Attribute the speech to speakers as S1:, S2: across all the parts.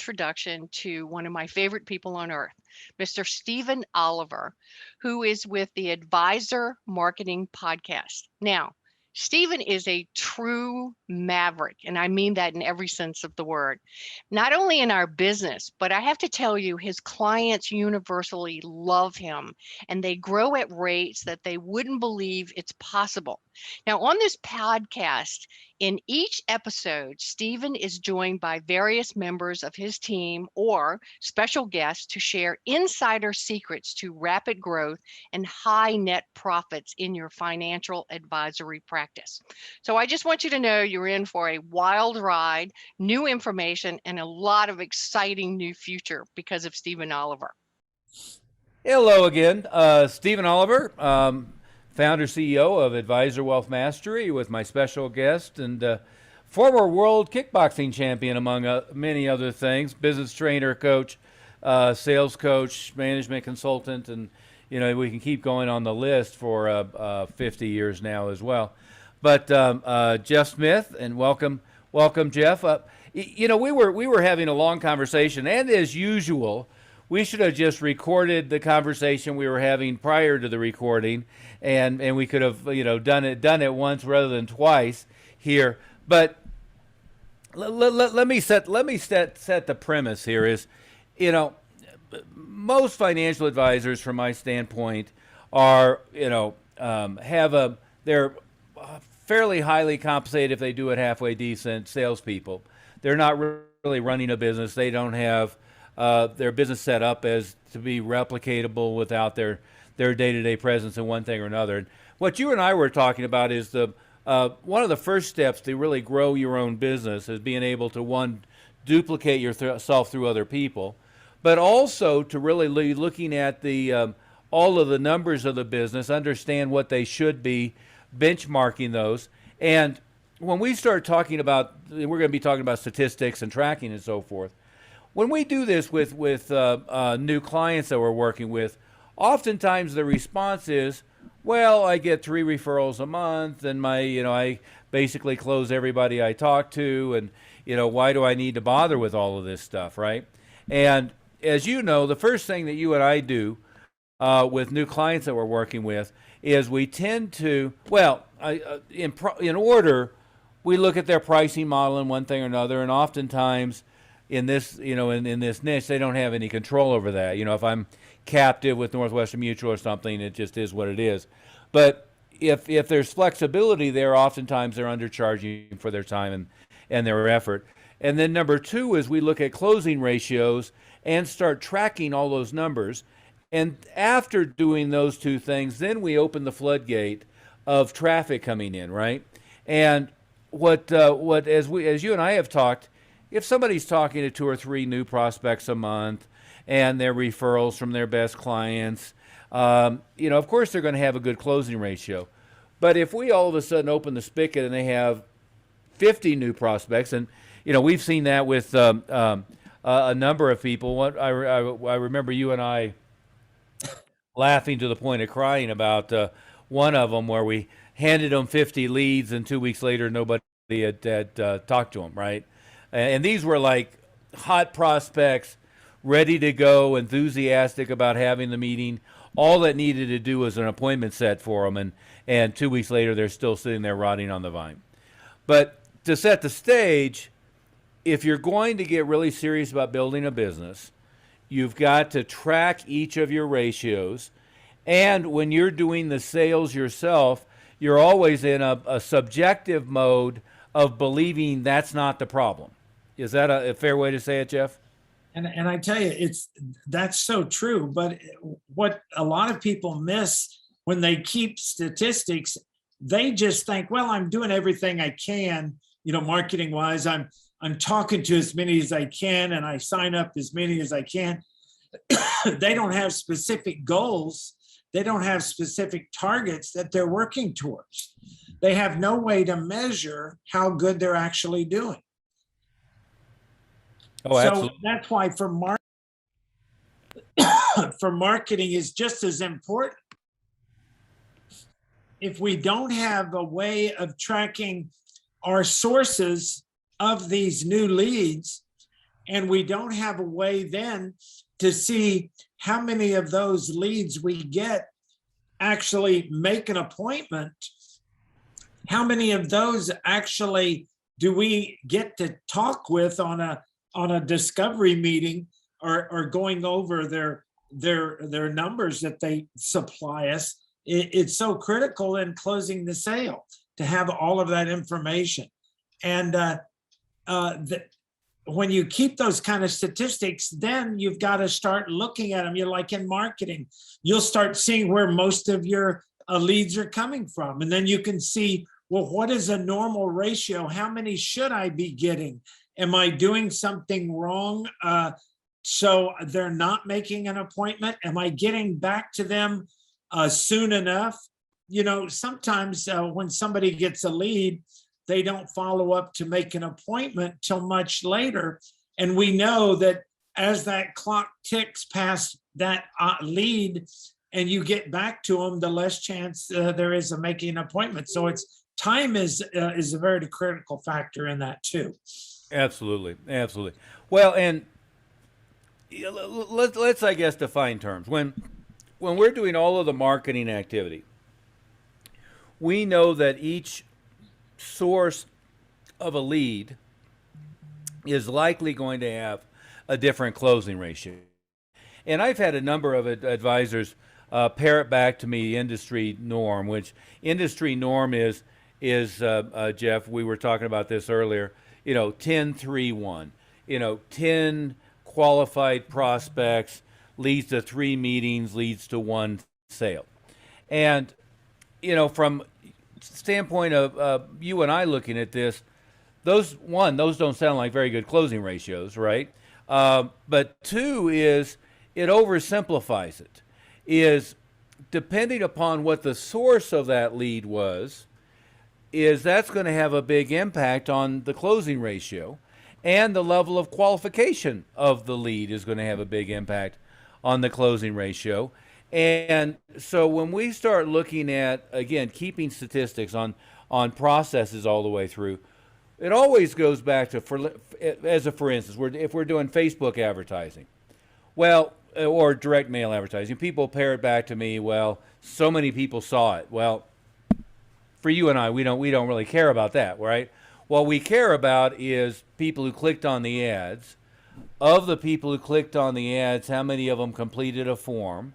S1: introduction to one of my favorite people on earth, Mr. Stephen Oliver, who is with the Advisor Marketing Podcast. Now, Stephen is a true maverick, and I mean that in every sense of the word. Not only in our business, but I have to tell you, his clients universally love him, and they grow at rates that they wouldn't believe it's possible. Now, on this podcast, in each episode, Stephen is joined by various members of his team or special guests to share insider secrets to rapid growth and high net profits in your financial advisory practice. So I just want you to know you're in for a wild ride, new information, and a lot of exciting new future because of Stephen Oliver.
S2: Hello again, Stephen Oliver, founder CEO of Advisor Wealth Mastery, with my special guest and former world kickboxing champion, among many other things, business trainer, coach, sales coach, management consultant, and we can keep going on the list for 50 years now as well. But Jeff Smith, and welcome, Jeff. We were having a long conversation, and as usual, we should have just recorded the conversation we were having prior to the recording, and we could have done it once rather than twice here. But let me set the premise here. Is most financial advisors, from my standpoint, are they're fairly highly compensated if they do it halfway decent salespeople. They're not really running a business. They don't have their business set up as to be replicatable without their day-to-day presence in one thing or another. And what you and I were talking about is one of the first steps to really grow your own business is being able to, one, duplicate yourself through other people, but also to really looking at all of the numbers of the business, understand what they should be, benchmarking those. And when we start talking about, we're going to be talking about statistics and tracking and so forth. When we do this with new clients that we're working with, oftentimes the response is, well, I get 3 referrals a month, and I basically close everybody I talk to, and why do I need to bother with all of this stuff, right? And as you know, the first thing that you and I do with new clients that we're working with is we tend to, in order, we look at their pricing model in one thing or another, and oftentimes in this, in this niche, they don't have any control over that. If I'm captive with Northwestern Mutual or something, it just is what it is. But if there's flexibility there, oftentimes they're undercharging for their time and their effort. And then number 2 is we look at closing ratios and start tracking all those numbers. And after doing those 2 things, then we open the floodgate of traffic coming in, right? And what as you and I have talked, if somebody's talking to 2 or 3 new prospects a month and their referrals from their best clients, of course they're going to have a good closing ratio. But if we all of a sudden open the spigot and they have 50 new prospects, and we've seen that with a number of people. I remember you and I laughing to the point of crying about one of them where we handed them 50 leads, and 2 weeks later nobody had talked to them, right? And these were like hot prospects, ready to go, enthusiastic about having the meeting. All that needed to do was an appointment set for them, and 2 weeks later they're still sitting there rotting on the vine. But to set the stage, if you're going to get really serious about building a business, you've got to track each of your ratios. And when you're doing the sales yourself, you're always in a subjective mode of believing that's not the problem. Is that a fair way to say it, Jeff?
S3: And I tell you, that's so true. But what a lot of people miss when they keep statistics, they just think, well, I'm doing everything I can, marketing wise. I'm talking to as many as I can, and I sign up as many as I can. They don't have specific goals. They don't have specific targets that they're working towards. They have no way to measure how good they're actually doing.
S2: Oh, absolutely.
S3: So that's why for marketing is just as important. If we don't have a way of tracking our sources of these new leads, And we don't have a way then to see how many of those leads we get actually make an appointment. How many of those actually do we get to talk with on a discovery meeting, or going over their numbers that they supply us? It's so critical in closing the sale to have all of that information. And when you keep those kind of statistics, then you've got to start looking at them. You're like in marketing, you'll start seeing where most of your leads are coming from. And then you can see, well, what is a normal ratio? How many should I be getting? Am I doing something wrong? So they're not making an appointment? Am I getting back to them soon enough? Sometimes when somebody gets a lead, they don't follow up to make an appointment till much later. And we know that as that clock ticks past that lead and you get back to them, the less chance there is of making an appointment. So time is a very critical factor in that too.
S2: Absolutely. Well, and let's I guess define terms. When we're doing all of the marketing activity, we know that each source of a lead is likely going to have a different closing ratio. And I've had a number of advisors parrot back to me industry norm, which industry norm is Jeff, we were talking about this earlier, 10-3-1, 10 qualified prospects leads to 3 meetings, leads to 1 sale. And, from standpoint of you and I looking at this, those don't sound like very good closing ratios, right? But 2 is it oversimplifies it. Is depending upon what the source of that lead was, that's going to have a big impact on the closing ratio, and the level of qualification of the lead is going to have a big impact on the closing ratio. And so when we start looking at, again, keeping statistics on processes all the way through, it always goes back to, for instance, if we're doing Facebook advertising, well, or direct mail advertising, people parrot back to me, well, so many people saw it. Well, for you and I, we don't really care about that, right? What we care about is people who clicked on the ads. Of the people who clicked on the ads, how many of them completed a form?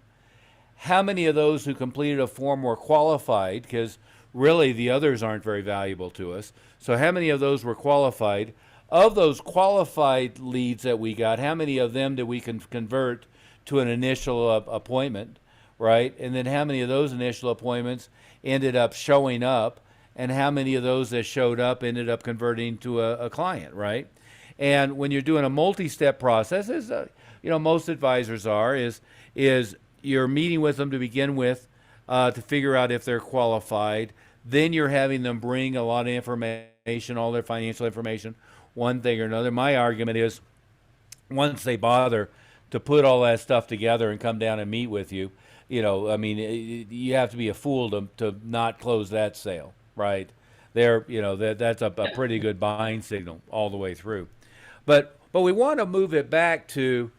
S2: How many of those who completed a form were qualified? Because really the others aren't very valuable to us. So how many of those were qualified? Of those qualified leads that we got, how many of them did we convert to an initial appointment, right? And then how many of those initial appointments ended up showing up? And how many of those that showed up ended up converting to a client, right? And when you're doing a multi-step process, as most advisors are, is you're meeting with them to begin with to figure out if they're qualified. Then you're having them bring a lot of information, all their financial information, one thing or another. My argument is once they bother to put all that stuff together and come down and meet with you, you have to be a fool to not close that sale, right? That's a pretty good buying signal all the way through. But we want to move it back to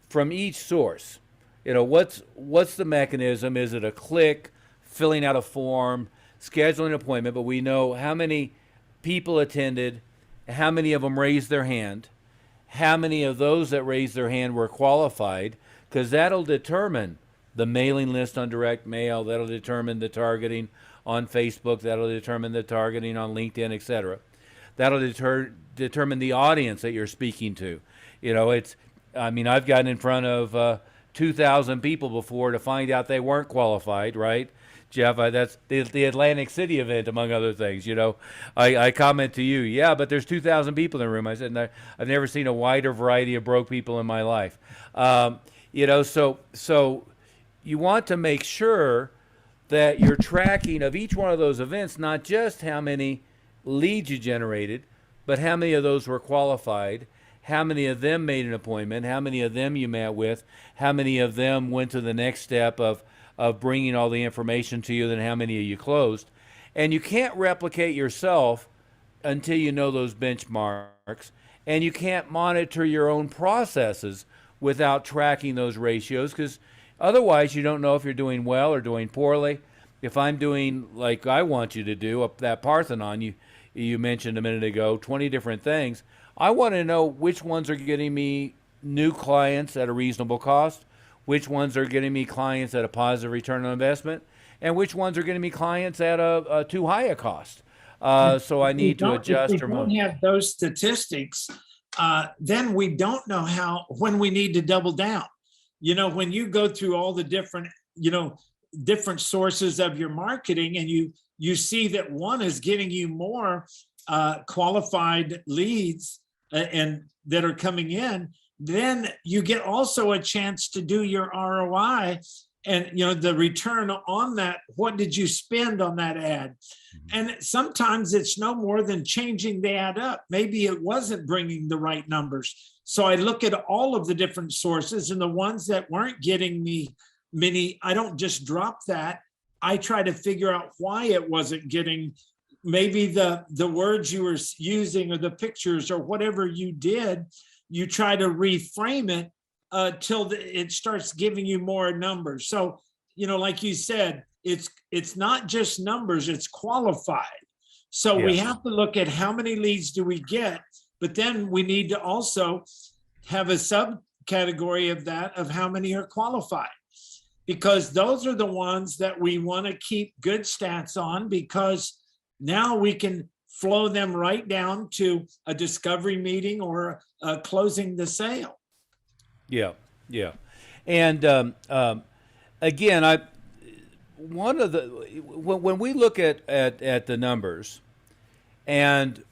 S2: from each source. What's the mechanism? Is it a click, filling out a form, scheduling an appointment? But we know how many people attended, how many of them raised their hand, how many of those that raised their hand were qualified, because that'll determine the mailing list on direct mail, that'll determine the targeting on Facebook, that'll determine the targeting on LinkedIn, etc. That'll determine the audience that you're speaking to. I've gotten in front of 2,000 people before to find out they weren't qualified, right? Jeff, that's the Atlantic City event, among other things. I comment to you, yeah, but there's 2,000 people in the room. I said, I've never seen a wider variety of broke people in my life. So you want to make sure that you're tracking of each one of those events, not just how many leads you generated, but how many of those were qualified, how many of them made an appointment, how many of them you met with, how many of them went to the next step of bringing all the information to you, then how many of you closed. And you can't replicate yourself until you know those benchmarks. and you can't monitor your own processes without tracking those ratios, because otherwise you don't know if you're doing well or doing poorly. If I'm doing like I want you to do up that Parthenon you mentioned a minute ago, 20 different things, I want to know which ones are getting me new clients at a reasonable cost, which ones are getting me clients at a positive return on investment, and which ones are getting me clients at a too high a cost. So I need to adjust.
S3: If we don't have those statistics, then we don't know when we need to double down. When you go through all the different sources of your marketing, and you see that one is getting you more qualified leads and that are coming in, then you get also a chance to do your ROI and the return on that. What did you spend on that ad? And sometimes it's no more than changing the ad up. Maybe it wasn't bringing the right numbers. So I look at all of the different sources, and the ones that weren't getting me many, I don't just drop that. I try to figure out why it wasn't getting, maybe the words you were using or the pictures or whatever you did, you try to reframe it till it starts giving you more numbers. So, like you said, it's not just numbers, it's qualified. So we have to look at how many leads do we get, but then we need to also have a subcategory of that, of how many are qualified, because those are the ones that we want to keep good stats on, because now we can flow them right down to a discovery meeting or closing the sale.
S2: Yeah. And again, when we look at the numbers, and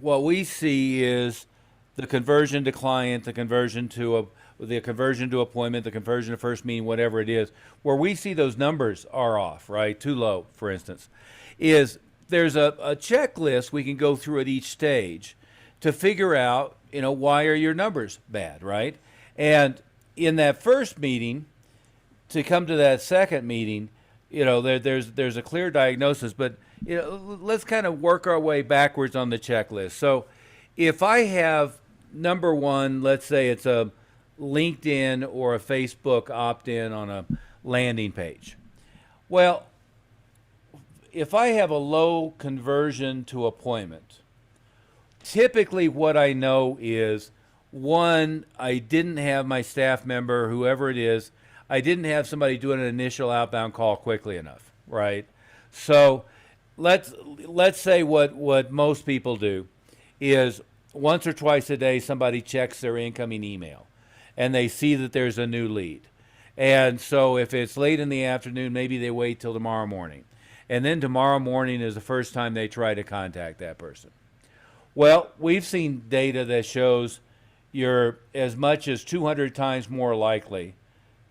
S2: what we see is the conversion to client, the conversion to appointment, the conversion to first meeting, whatever it is, where we see those numbers are off, right? Too low, for instance, is there's a checklist we can go through at each stage to figure out, why are your numbers bad, right? And in that first meeting, to come to that second meeting, there's a clear diagnosis, but let's kind of work our way backwards on the checklist. So if I have number one, let's say it's a LinkedIn or a Facebook opt-in on a landing page. Well, if I have a low conversion to appointment, typically what I know is, one, I didn't have my staff member, whoever it is, I didn't have somebody doing an initial outbound call quickly enough, right? So let's say what most people do is once or twice a day somebody checks their incoming email and they see that there's a new lead. And so if it's late in the afternoon, maybe they wait till tomorrow morning. And then tomorrow morning is the first time they try to contact that person. Well, we've seen data that shows you're as much as 200 times more likely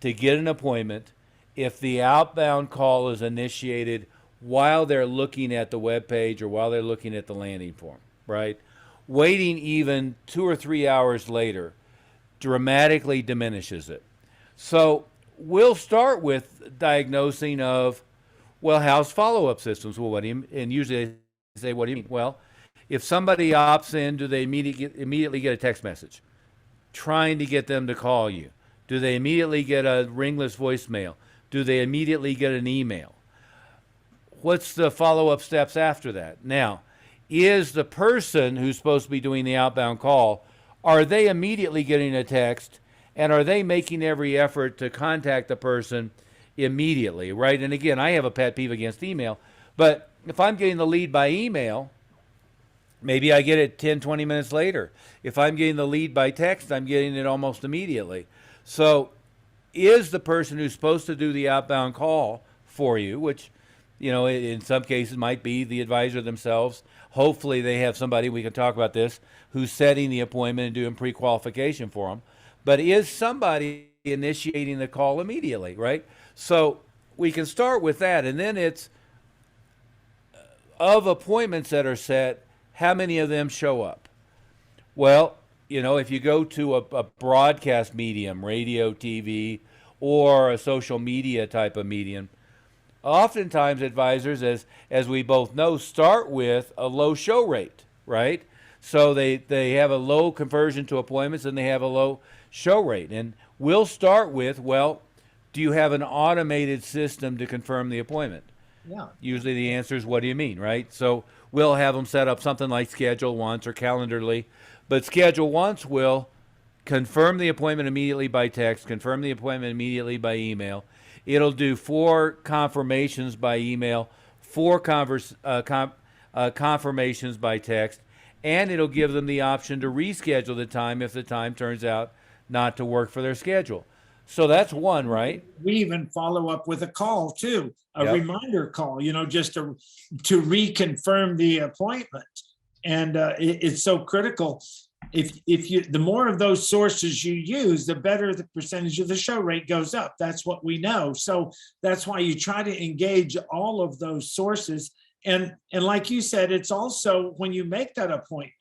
S2: to get an appointment if the outbound call is initiated while they're looking at the web page or while they're looking at the landing form, right? Waiting even 2 or 3 hours later dramatically diminishes it. So we'll start with diagnosing of, well, how's follow-up systems? Well, and usually they say, what do you mean? Well, if somebody opts in, do they immediately get a text message trying to get them to call you? Do they immediately get a ringless voicemail? Do they immediately get an email? What's the follow-up steps after that? Now, is the person who's supposed to be doing the outbound call, are they immediately getting a text, and are they making every effort to contact the person immediately, right? And again, I have a pet peeve against email, but if I'm getting the lead by email, maybe I get it 10, 20 minutes later. If I'm getting the lead by text, I'm getting it almost immediately. So is the person who's supposed to do the outbound call for you, which, in some cases might be the advisor themselves. Hopefully they have somebody, we can talk about this, who's setting the appointment and doing pre-qualification for them. But is somebody initiating the call immediately, right? So we can start with that. And then it's, of appointments that are set, how many of them show up? Well, if you go to a broadcast medium, radio, TV, or a social media type of medium, oftentimes advisors, as we both know, start with a low show rate, right? So they have a low conversion to appointments and they have a low show rate. And we'll start with, well, do you have an automated system to confirm the appointment?
S3: Yeah.
S2: Usually the answer is, what do you mean, right? So we'll have them set up something like Schedule Once or Calendarly. But Schedule Once will confirm the appointment immediately by text, confirm the appointment immediately by email. It'll do 4 confirmations by email, 4 confirmations by text, and it'll give them the option to reschedule the time if the time turns out not to work for their schedule. So that's one, right?
S3: We even follow up with a call too, a
S2: Yep.
S3: reminder call, just to reconfirm the appointment. And it's so critical. If you, the more of those sources you use, the better the percentage of the show rate goes up. That's what we know. So that's why you try to engage all of those sources. And like you said, it's also when you make that appointment,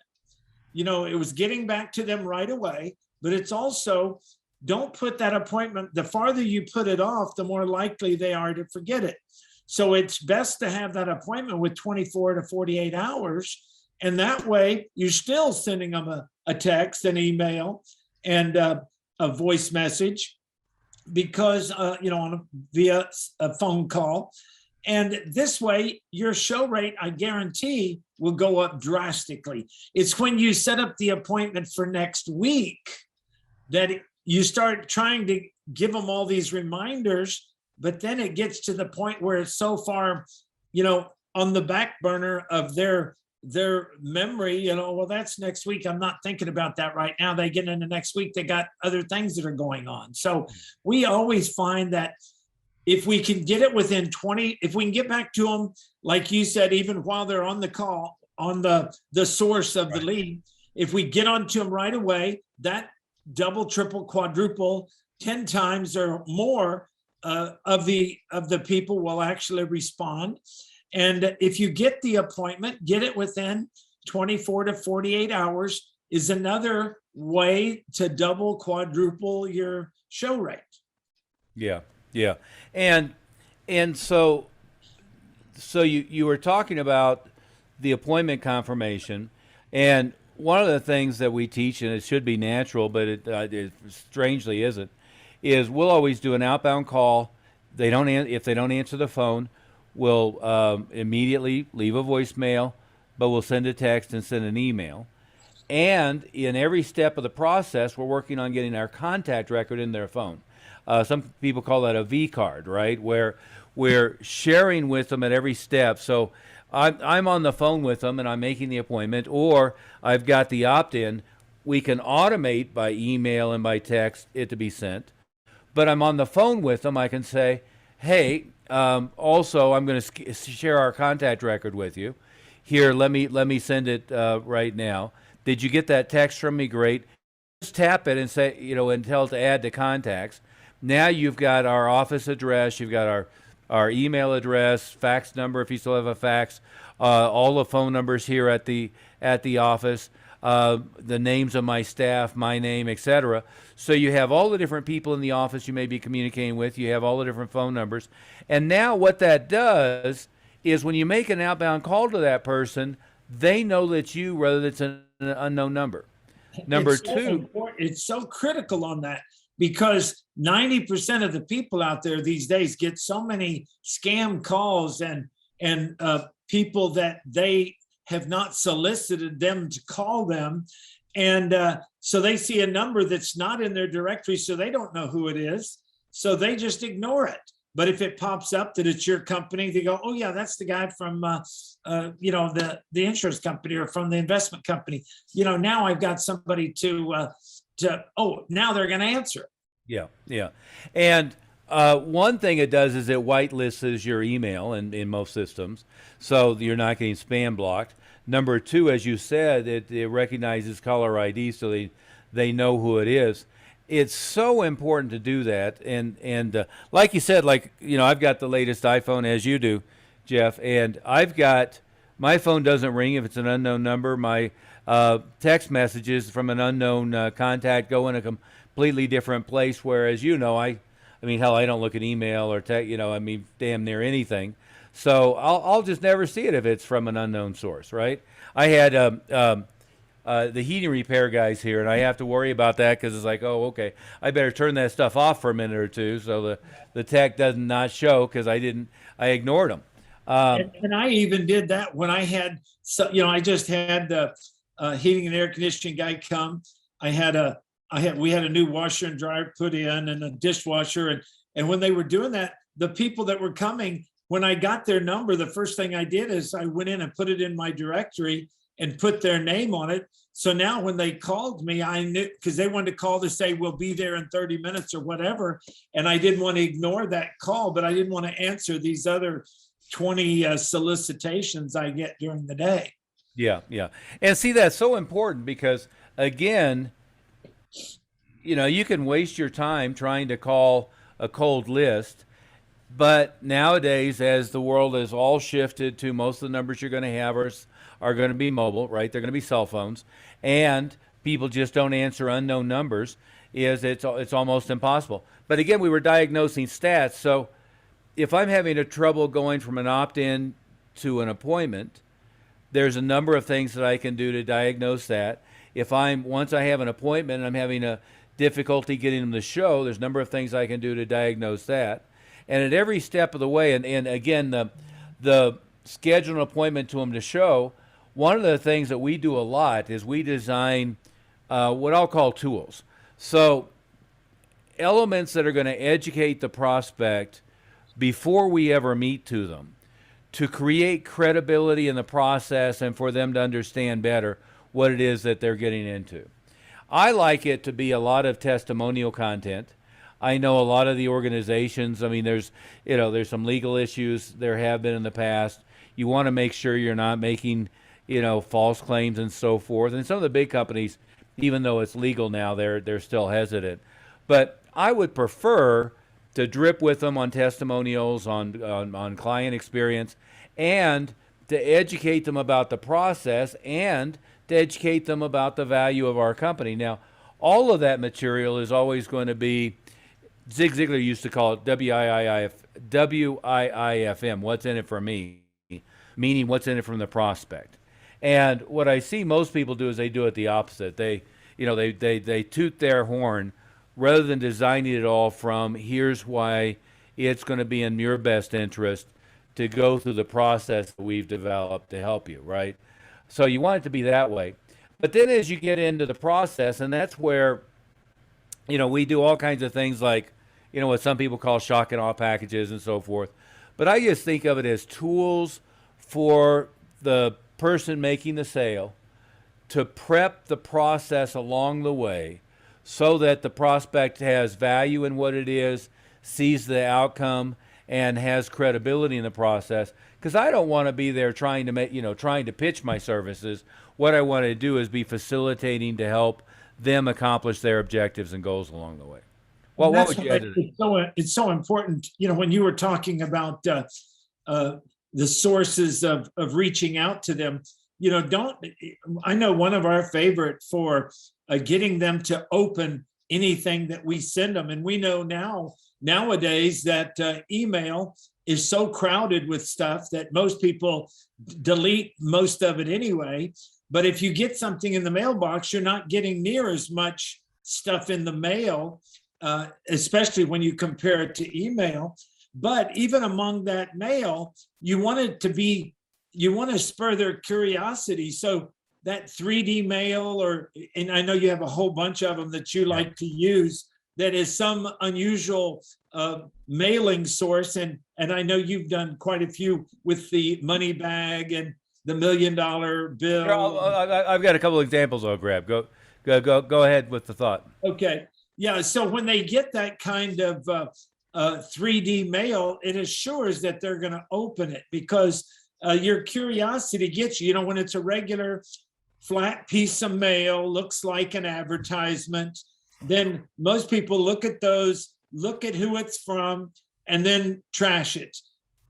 S3: it was getting back to them right away, but it's also, don't put that appointment, the farther you put it off, the more likely they are to forget it. So it's best to have that appointment with 24 to 48 hours. And that way you're still sending them a text, an email, and a voice message, because, via a phone call. And this way, your show rate, I guarantee, will go up drastically. It's when you set up the appointment for next week that you start trying to give them all these reminders, but then it gets to the point where it's so far, on the back burner of their memory, well, that's next week. I'm not thinking about that right now. They get into next week, they got other things that are going on. So we always find that if we can get it within 20, if we can get back to them, like you said, even while they're on the call, on the source of the lead, if we get onto them right away, that double, triple, quadruple, 10 times or more of the people will actually respond. And if you get the appointment, get it within 24 to 48 hours is another way to double, quadruple your show rate.
S2: Yeah, yeah. And so you were talking about the appointment confirmation, and one of the things that we teach, and it should be natural, but it strangely isn't, is we'll always do an outbound call. If they don't answer the phone, we'll immediately leave a voicemail, but we'll send a text and send an email. And in every step of the process, we're working on getting our contact record in their phone. Some people call that a V card, right? Where we're sharing with them at every step. So I'm on the phone with them and I'm making the appointment, or I've got the opt-in. We can automate by email and by text it to be sent. But I'm on the phone with them. I can say, hey, also, I'm going to share our contact record with you. Here, let me send it right now. Did you get that text from me? Great. Just tap it and say, and tell it to add to contacts. Now you've got our office address. You've got our email address, fax number if you still have a fax, all the phone numbers here at the office, the names of my staff, my name, etc. So you have all the different people in the office you may be communicating with. You have all the different phone numbers. And now what that does is when you make an outbound call to that person, they know that you, rather than it's an unknown number. Number two,
S3: it's so critical on that, because 90% of the people out there these days get so many scam calls and people that they have not solicited them to call them. And so they see a number that's not in their directory, so they don't know who it is. So they just ignore it. But if it pops up that it's your company, they go, oh yeah, that's the guy from, the insurance company or from the investment company. Now I've got somebody now they're going to answer.
S2: Yeah, yeah. And one thing it does is it whitelists your email in most systems, so you're not getting spam blocked. Number two, as you said, it recognizes caller ID, so they know who it is. It's so important to do that, and like you said, I've got the latest iPhone, as you do, Jeff, and my phone doesn't ring if it's an unknown number. My text messages from an unknown contact go in a completely different place. Whereas I hell, I don't look at email or text, damn near anything. So I'll just never see it if it's from an unknown source, right? I had the heating repair guys here, and I have to worry about that because it's like, oh, okay, I better turn that stuff off for a minute or two so the tech does not show because I ignored them.
S3: And I even did that when I had, so, I just had the heating and air conditioning guy come. We had a new washer and dryer put in and a dishwasher. And when they were doing that, the people that were coming, when I got their number, the first thing I did is I went in and put it in my directory and put their name on it. So now when they called me, I knew, because they wanted to call to say, we'll be there in 30 minutes or whatever. And I didn't want to ignore that call, but I didn't want to answer these other 20 solicitations I get during the day.
S2: Yeah, yeah. And see, that's so important because, again, you can waste your time trying to call a cold list. But nowadays, as the world has all shifted to most of the numbers you're going to have are going to be mobile, right? They're going to be cell phones. And people just don't answer unknown numbers. It's almost impossible. But again, we were diagnosing stats. So if I'm having a trouble going from an opt-in to an appointment, there's a number of things that I can do to diagnose that. Once I have an appointment and I'm having a difficulty getting them to show, there's a number of things I can do to diagnose that. And at every step of the way, and again, the schedule an appointment to them to show, one of the things that we do a lot is we design what I'll call tools. So elements that are going to educate the prospect before we ever meet to them, to create credibility in the process and for them to understand better what it is that they're getting into. I like it to be a lot of testimonial content. I know a lot of the organizations, I mean, there's some legal issues there have been in the past. You want to make sure you're not making, false claims and so forth. And some of the big companies, even though it's legal now, they're still hesitant. But I would prefer to drip with them on testimonials, on client experience, and to educate them about the process and to educate them about the value of our company. Now, all of that material is always going to be, Zig Ziglar used to call it WIIFM, what's in it for me, meaning what's in it from the prospect. And what I see most people do is they do it the opposite. They toot their horn rather than designing it all from here's why it's going to be in your best interest to go through the process that we've developed to help you, right? So you want it to be that way. But then as you get into the process, and that's where, we do all kinds of things like, what some people call shock and awe packages and so forth. But I just think of it as tools for the person making the sale to prep the process along the way so that the prospect has value in what it is, sees the outcome, and has credibility in the process. Because I don't want to be there trying to pitch my services. What I want to do is be facilitating to help them accomplish their objectives and goals along the way. Well, what would you add to that?
S3: It's so important. When you were talking about the sources of reaching out to them, I know one of our favorite for getting them to open anything that we send them. And we know nowadays that email is so crowded with stuff that most people delete most of it anyway. But if you get something in the mailbox, you're not getting near as much stuff in the mail, especially when you compare it to email. But even among that mail, you want to spur their curiosity. So that 3D mail, and I know you have a whole bunch of them that you like to use, that is some unusual mailing source. And I know you've done quite a few with the money bag and the $1 million bill.
S2: I've got a couple of examples I'll grab. Go ahead with the thought.
S3: Okay. Yeah. So when they get that kind of 3D mail, it assures that they're going to open it because your curiosity gets you. When it's a regular flat piece of mail, looks like an advertisement, then most people look at those, look at who it's from, and then trash it.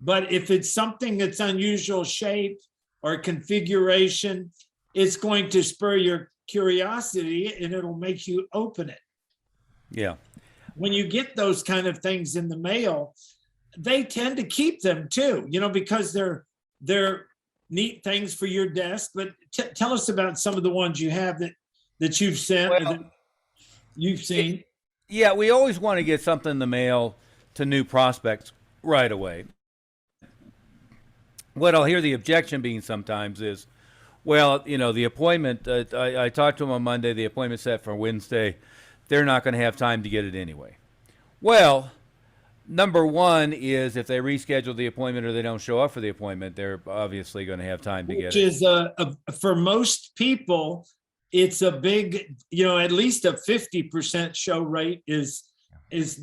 S3: But if it's something that's unusual shape or configuration, it's going to spur your curiosity and it'll make you open it.
S2: Yeah.
S3: When you get those kind of things in the mail, they tend to keep them too, because they're neat things for your desk, but tell us about some of the ones you have that you've sent or
S2: Well,
S3: that you've seen.
S2: yeah, we always want to get something in the mail to new prospects right away. What I'll hear the objection being sometimes is, well, you know, the appointment, I talked to them on Monday, the appointment set for Wednesday. They're not going to have time to get it anyway. Well, number one is if they reschedule the appointment or they don't show up for the appointment, they're obviously going to have time to get
S3: Which
S2: it.
S3: is for most people, it's a big, at least a 50% show rate is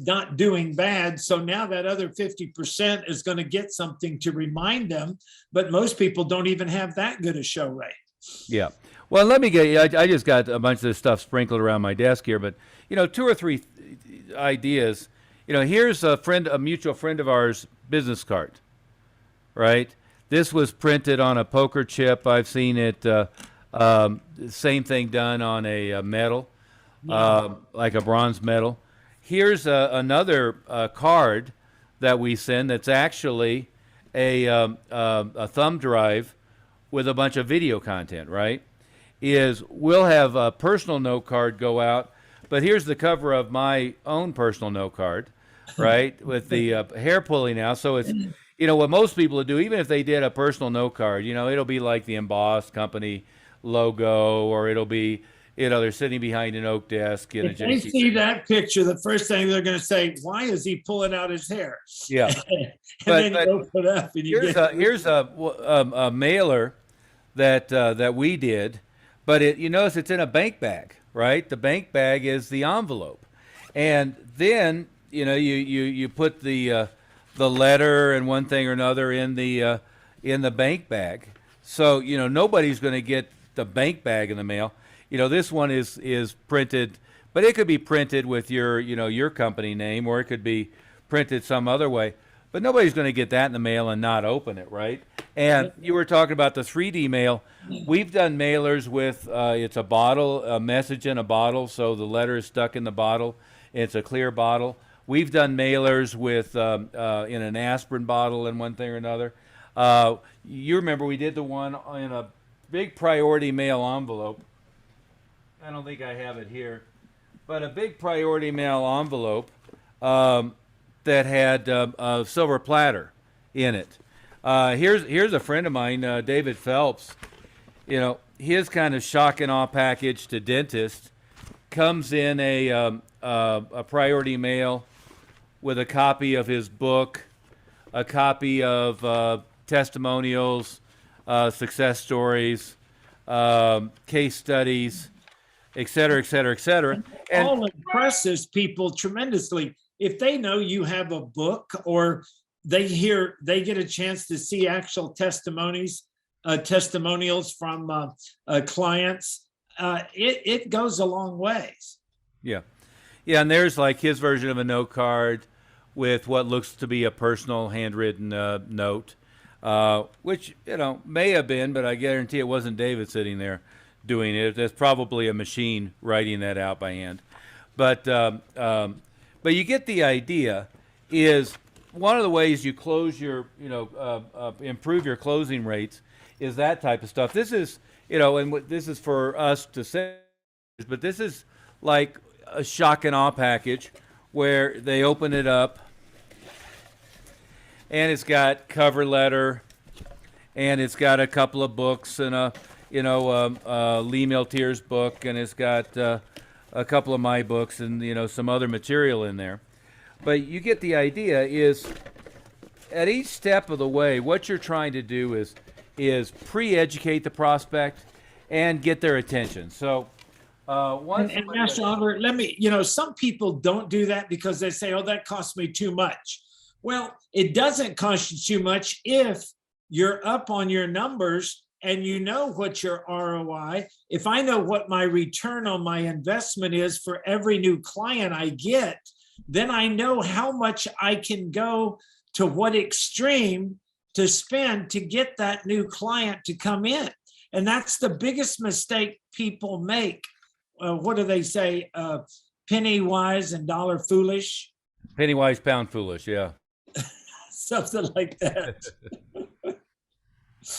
S3: not doing bad. So now that other 50% is going to get something to remind them, but most people don't even have that good a show rate.
S2: Yeah. Well, let me get you. I just got a bunch of this stuff sprinkled around my desk here, but two or three ideas. Here's a mutual friend of ours business card, right? This was printed on a poker chip. I've seen it. Same thing done on a metal, like a bronze medal. Here's another card that we send that's actually a thumb drive with a bunch of video content, right? We'll have a personal note card go out, but here's the cover of my own personal note card, right? With the hair pulling out. So it's, what most people would do, even if they did a personal note card, it'll be like the embossed company logo, or it'll be, they're sitting behind an oak desk in
S3: If they see that picture, the first thing they're going to say, why is he pulling out his hair?
S2: Yeah.
S3: And
S2: But-
S3: then
S2: but
S3: you open it up and you
S2: Here's a mailer that we did, but you notice it's in a bank bag, right? The bank bag is the envelope, and then you put the letter and one thing or another in the bank bag, so nobody's going to get the bank bag in the mail. This one is printed, but it could be printed with your company name, or it could be printed some other way. But nobody's going to get that in the mail and not open it, right? And you were talking about the 3D mail. We've done mailers with it's a bottle, a message in a bottle, so the letter is stuck in the bottle. It's a clear bottle. We've done mailers with in an aspirin bottle and one thing or another. You remember we did the one in a big priority mail envelope. I don't think I have it here, but a big priority mail envelope that had a silver platter in it. Here's a friend of mine, David Phelps. His kind of shock and awe package to dentist comes in a priority mail with a copy of his book, a copy of testimonials, success stories, case studies, et cetera, et cetera, et cetera. And
S3: all impresses people tremendously. If they know you have a book, or they get a chance to see actual testimonials from clients, it goes a long ways.
S2: yeah, and there's like his version of a note card with what looks to be a personal handwritten note, which may have been, but I guarantee it wasn't David sitting there doing it. There's probably a machine writing that out by hand. But you get the idea. Is one of the ways you close your, improve your closing rates is that type of stuff. This is, and this is for us to say, but this is like a shock and awe package where they open it up and it's got cover letter and it's got a couple of books and a Lee Miltier's book, and it's got a couple of my books and some other material in there. But you get the idea. Is at each step of the way, what you're trying to do is pre-educate the prospect and get their attention. So once
S3: And Master Oliver, some people don't do that because they say, oh, that costs me too much. Well, it doesn't cost you too much if you're up on your numbers and you know what your ROI. If I know what my return on my investment is for every new client I get, then I know how much I can go to what extreme to spend to get that new client to come in. And that's the biggest mistake people make. What do they say? Penny wise and dollar foolish.
S2: penny wise, pound foolish. Yeah.
S3: Something like that.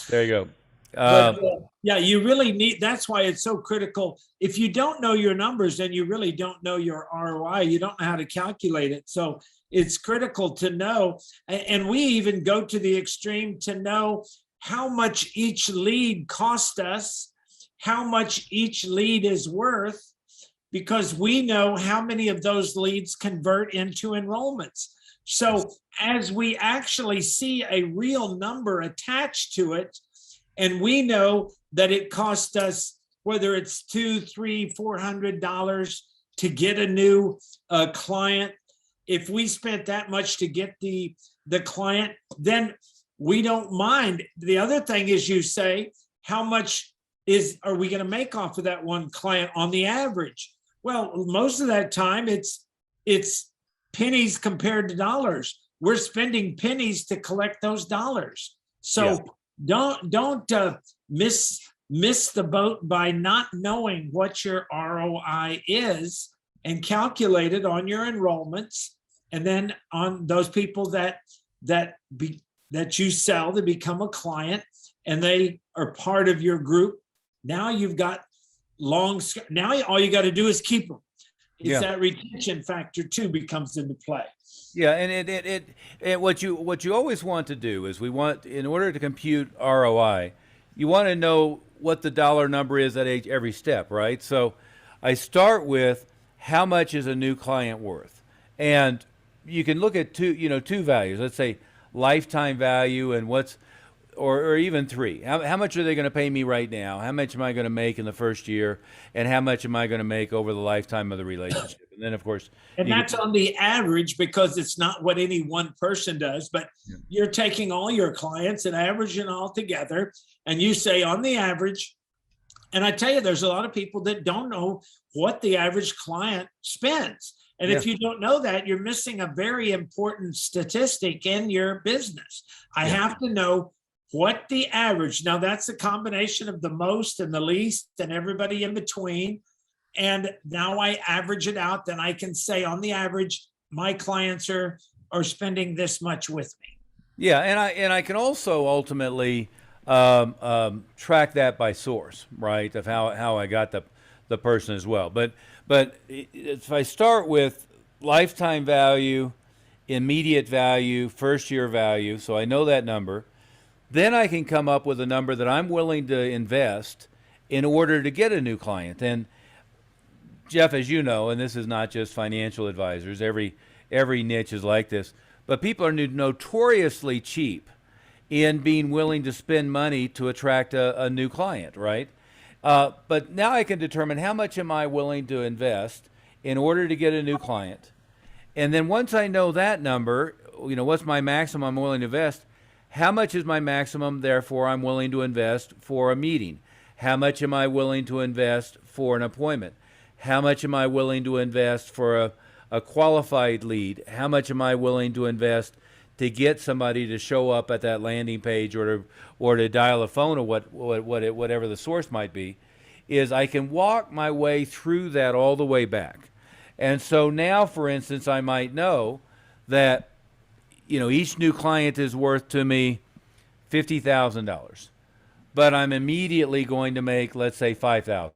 S2: There you go.
S3: But yeah, you really need, that's why it's so critical. If you don't know your numbers, then you really don't know your ROI. You don't know how to calculate it. So it's critical to know. And we even go to the extreme to know how much each lead cost us, how much each lead is worth, because we know how many of those leads convert into enrollments. So as we actually see a real number attached to it, and we know that it cost us, whether it's $200, $300, $400 to get a new client, if we spent that much to get the client, then we don't mind. The other thing is, you say, how much are we going to make off of that one client on the average? Well, most of that time it's pennies compared to dollars. We're spending pennies to collect those dollars. So don't miss the boat by not knowing what your ROI is, and calculate it on your enrollments, and then on those people that you sell to become a client, and they are part of your group. Now you've got now all you got to do is keep them. It's that retention factor too becomes into play.
S2: Yeah, and what you always want to do is, in order to compute ROI, you want to know what the dollar number is at every step, right? So I start with, how much is a new client worth? And you can look at two values. Let's say lifetime value, and or even three. How much are they going to pay me right now? How much am I going to make in the first year? And how much am I going to make over the lifetime of the relationship? And then, of course,
S3: and that's on the average, because it's not what any one person does, but you're taking all your clients and averaging all together, and you say on the average. And I tell you, there's a lot of people that don't know what the average client spends. And if you don't know that, you're missing a very important statistic in your business. I have to know what the average, now that's a combination of the most and the least and everybody in between. And now I average it out, then I can say on the average, my clients are spending this much with me.
S2: Yeah, and I can also ultimately track that by source, right? Of how I got the person as well. But if I start with lifetime value, immediate value, first year value, so I know that number, then I can come up with a number that I'm willing to invest in order to get a new client. And Jeff, as you know, and this is not just financial advisors, every niche is like this, but people are notoriously cheap in being willing to spend money to attract a new client, right? But now I can determine, how much am I willing to invest in order to get a new client? And then once I know that number, what's my maximum I'm willing to invest, how much is my maximum, therefore, I'm willing to invest for a meeting? How much am I willing to invest for an appointment? How much am I willing to invest for a qualified lead? How much am I willing to invest to get somebody to show up at that landing page, or to dial a phone, or whatever the source might be? Is I can walk my way through that all the way back. And so now, for instance, I might know that each new client is worth to me $50,000, but I'm immediately going to make, let's say, $5,000.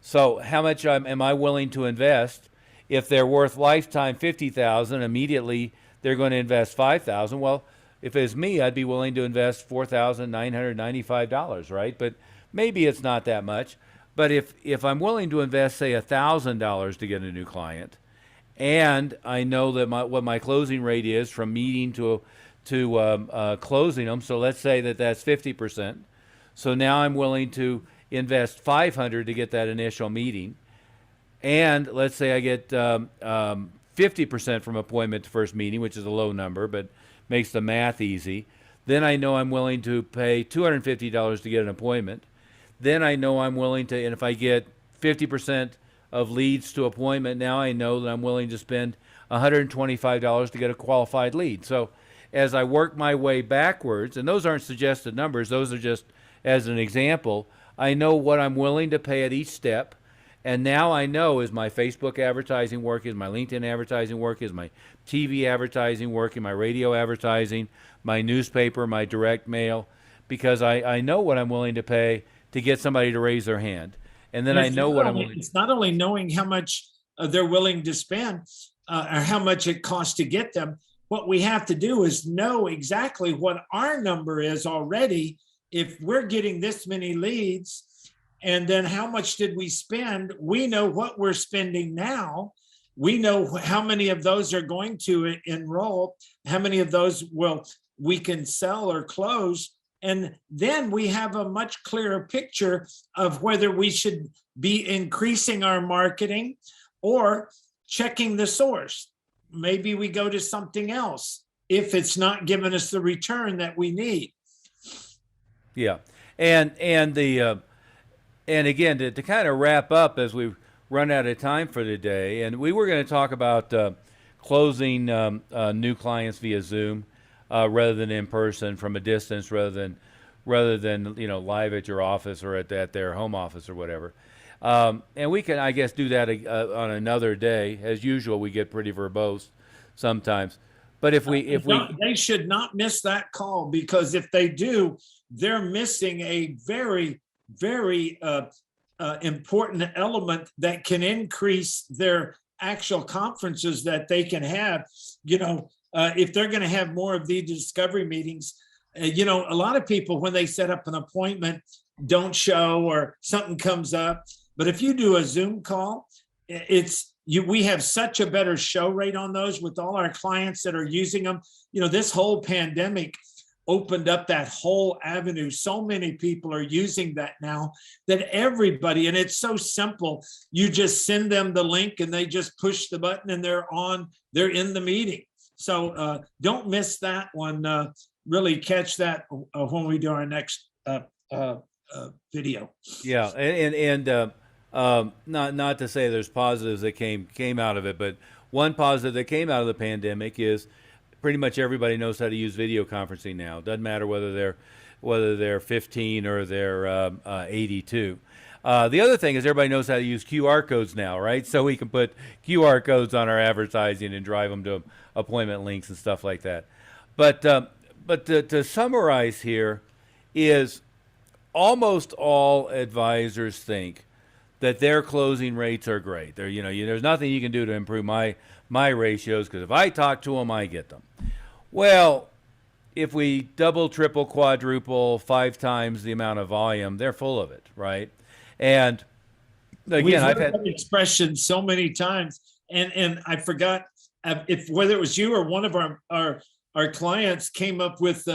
S2: So how much am I willing to invest? If they're worth lifetime $50,000, immediately they're going to invest $5,000. Well, if it's me, I'd be willing to invest $4,995, right? But maybe it's not that much. But if I'm willing to invest, say, $1,000 to get a new client, and I know that what my closing rate is from meeting to closing them, so let's say that's 50%. So now I'm willing to invest $500 to get that initial meeting, and let's say I get 50% from appointment to first meeting, which is a low number, but makes the math easy. Then I know I'm willing to pay $250 to get an appointment. Then I know I'm willing to, and if I get 50% of leads to appointment, now I know that I'm willing to spend $125 to get a qualified lead. So as I work my way backwards, and those aren't suggested numbers, those are just as an example, I know what I'm willing to pay at each step. And now I know, is my Facebook advertising working, is my LinkedIn advertising working, is my TV advertising working, my radio advertising, my newspaper, my direct mail, because I know what I'm willing to pay to get somebody to raise their hand. And then I know what I'm willing.
S3: It's not only knowing how much they're willing to spend or how much it costs to get them. What we have to do is know exactly what our number is already. If we're getting this many leads, and then how much did we spend? We know what we're spending now. We know how many of those are going to enroll, how many of those we can sell or close. And then we have a much clearer picture of whether we should be increasing our marketing or checking the source. Maybe we go to something else if it's not giving us the return that we need.
S2: Yeah. And again, to kind of wrap up as we run out of time for today, and we were going to talk about closing new clients via Zoom rather than in person from a distance, rather than live at your office or at their home office or whatever. And we can, I guess, do that on another day. As usual, we get pretty verbose sometimes. But they should not miss that call, because if they do, they're missing a very, very important element that can increase their actual conferences that they can have. If they're going to have more of these discovery meetings, a lot of people, when they set up an appointment, don't show or something comes up. But if you do a Zoom call, we have such a better show rate on those with all our clients that are using them. This whole pandemic opened up that whole avenue. So many people are using that now that everybody, and it's so simple. You just send them the link and they just push the button and they're in the meeting. So don't miss that one. Really catch that when we do our next video. Yeah. And not to say there's positives that came out of it, but one positive that came out of the pandemic is pretty much everybody knows how to use video conferencing now. It doesn't matter whether they're 15 or they're 82. The other thing is everybody knows how to use QR codes now, right? So we can put QR codes on our advertising and drive them to appointment links and stuff like that. But to summarize here is almost all advisors think that their closing rates are great. There's nothing you can do to improve my ratios, because if I talk to them, I get them. Well, if we double, triple, quadruple, 5 times the amount of volume, they're full of it, right? And again, I've had that
S3: expression so many times, and I forgot whether it was you or one of our clients came up with,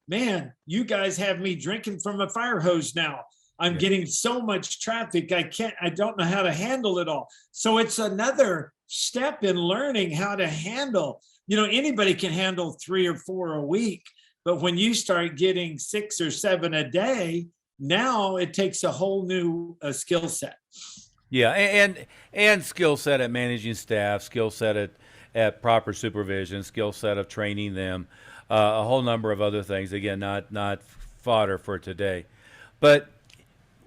S3: man, you guys have me drinking from a fire hose now. I'm getting so much traffic. I don't know how to handle it all. So it's another step in learning how to handle, anybody can handle 3 or 4 a week, but when you start getting 6 or 7 a day, now it takes a whole new skill set.
S2: Yeah. And skill set at managing staff, skill set at proper supervision, skill set of training them, a whole number of other things. Again, not fodder for today, but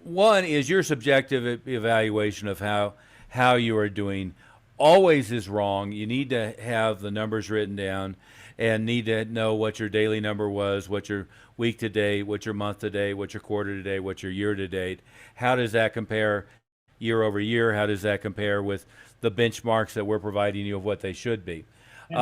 S2: one is your subjective evaluation of how you are doing always is wrong. You need to have the numbers written down and need to know what your daily number was, what your week to date, what your month to date, what your quarter to date, what your year to date. How does that compare year over year? How does that compare with the benchmarks that we're providing you of what they should be?
S3: We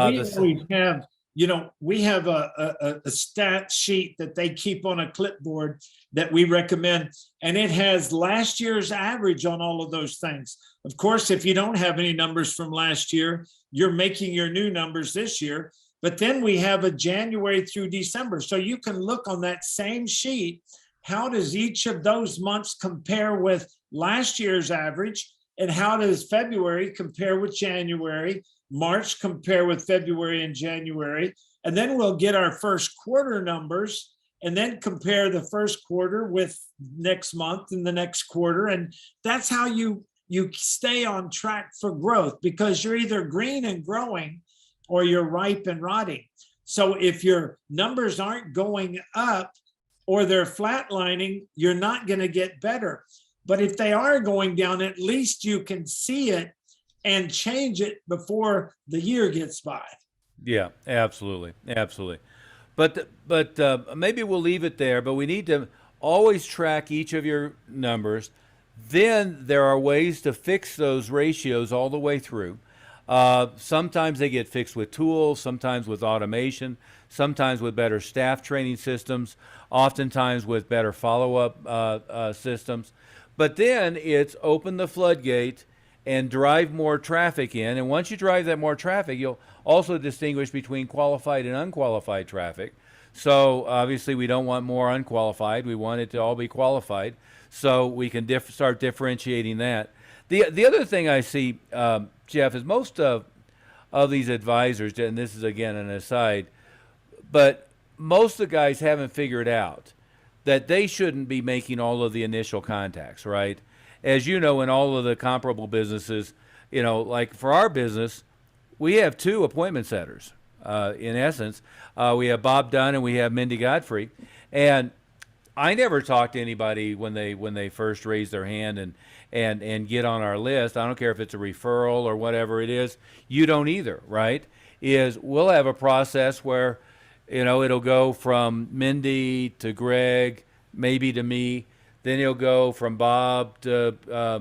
S3: have a stat sheet that they keep on a clipboard that we recommend, and it has last year's average on all of those things. Of course, if you don't have any numbers from last year, you're making your new numbers this year. But then we have a January through December. So you can look on that same sheet. How does each of those months compare with last year's average? And how does February compare with January? March compare with February and January? And then we'll get our first quarter numbers and then compare the first quarter with next month and the next quarter. And that's how you stay on track for growth, because you're either green and growing or you're ripe and rotting. So if your numbers aren't going up or they're flatlining, you're not going to get better. But if they are going down, at least you can see it and change it before the year gets by.
S2: Yeah, absolutely. Absolutely. But maybe we'll leave it there. But we need to always track each of your numbers. Then there are ways to fix those ratios all the way through. Sometimes they get fixed with tools, sometimes with automation, sometimes with better staff training systems, oftentimes with better follow-up systems. But then it's open the floodgate and drive more traffic in. And once you drive that more traffic, you'll also distinguish between qualified and unqualified traffic. So obviously we don't want more unqualified. We want it to all be qualified. So we can start differentiating that. The other thing I see, Jeff, is most of these advisors, and this is again an aside, but most of the guys haven't figured out that they shouldn't be making all of the initial contacts, right? As you know, in all of the comparable businesses, like for our business, we have two appointment setters. In essence, we have Bob Dunn and we have Mindy Godfrey, and I never talk to anybody when they first raise their hand and get on our list. I don't care if it's a referral or whatever it is. You don't either, right? We'll have a process where, it'll go from Mindy to Greg, maybe to me. Then it'll go from Bob to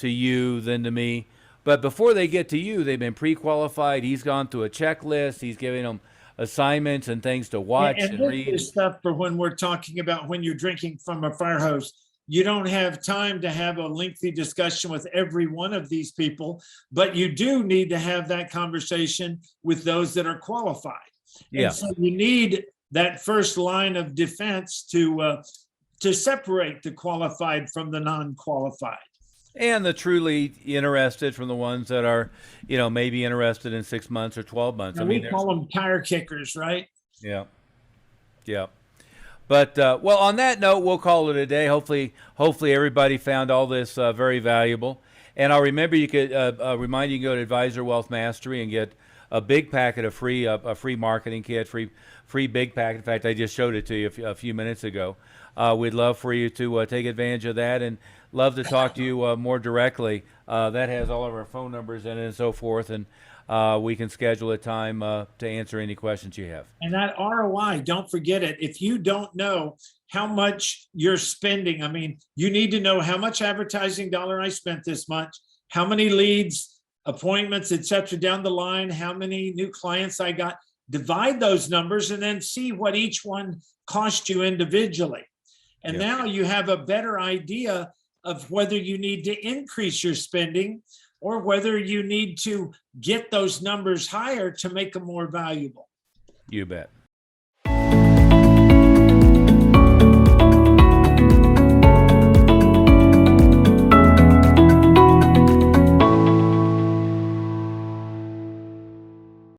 S2: you, then to me. But before they get to you, they've been pre-qualified. He's gone through a checklist. He's giving them assignments and things to watch and
S3: this
S2: read.
S3: is stuff for when we're talking about when you're drinking from a fire hose. You don't have time to have a lengthy discussion with every one of these people, but you do need to have that conversation with those that are qualified.
S2: Yeah.
S3: And so you need that first line of defense to separate the qualified from the non-qualified.
S2: And the truly interested from the ones that are, maybe interested in 6 months or 12 months.
S3: Now, we call them tire kickers, right?
S2: Yeah. Yeah. But, well, on that note, we'll call it a day. Hopefully everybody found all this very valuable. And I'll remind you can go to Advisor Wealth Mastery and get a big packet of a free marketing kit, free big packet. In fact, I just showed it to you a few minutes ago. We'd love for you to take advantage of that and love to talk to you more directly. That has all of our phone numbers in it and so forth, and we can schedule a time to answer any questions you have.
S3: And that ROI, don't forget it. If you don't know how much you're spending, I mean, you need to know how much advertising dollar I spent this month, how many leads, appointments, et cetera, down the line, how many new clients I got. Divide those numbers and then see what each one cost you individually. And now you have a better idea of whether you need to increase your spending or whether you need to get those numbers higher to make them more valuable.
S2: You bet.